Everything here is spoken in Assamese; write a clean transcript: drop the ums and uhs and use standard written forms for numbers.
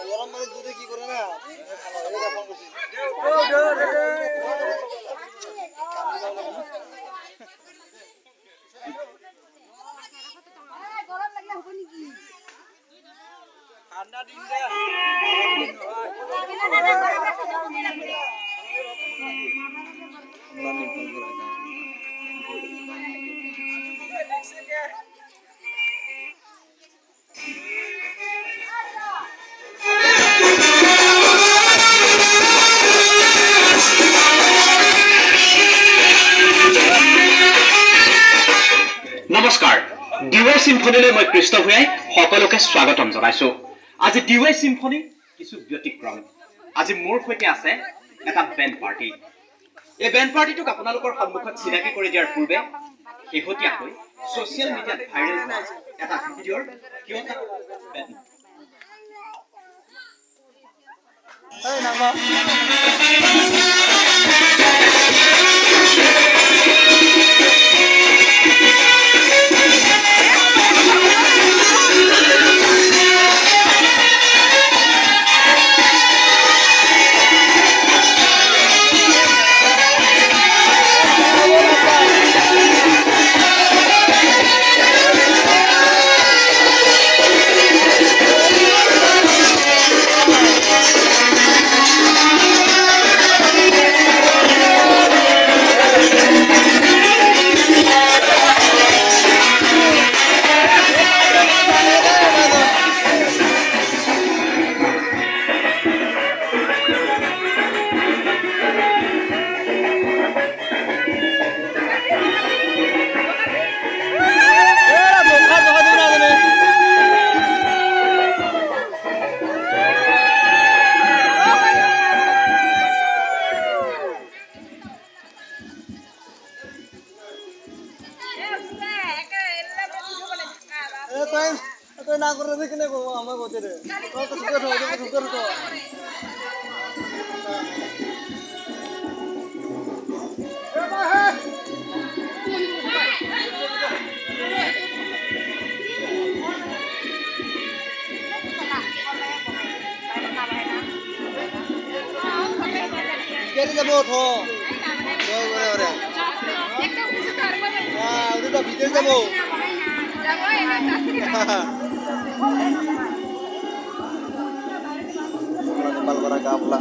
গৰম পানি দুধে কি কৰে না ঠান্ডা দিন নমস্কাৰ ডিৱাই চিম্ফনীলৈ মই কৃষ্ণ ভূঞাই সকলোকে স্বাগতম জনাইছো। আজি ডিৱাই চিম্ফনী কিছু ব্যতিক্ৰম। আজি মোৰ সৈতে আছে এটা বেণ্ড পাৰ্টি। এই বেণ্ড পাৰ্টিটোক আপোনালোকৰ সন্মুখত চিনাকি কৰি দিয়াৰ পূৰ্বে শেহতীয়াকৈ ছ'চিয়েল মিডিয়াত ভাইৰেল হোৱা এটা ভিডিঅ'ৰ না করে দেখি না আমার বলতে রে তো সুন্দর হবে সুন্দর তো কেটে যাবো তো ওরে ওরে হ্যাঁ ওটা তো ভিতরে যাবো नेपाल बाट गाप्ला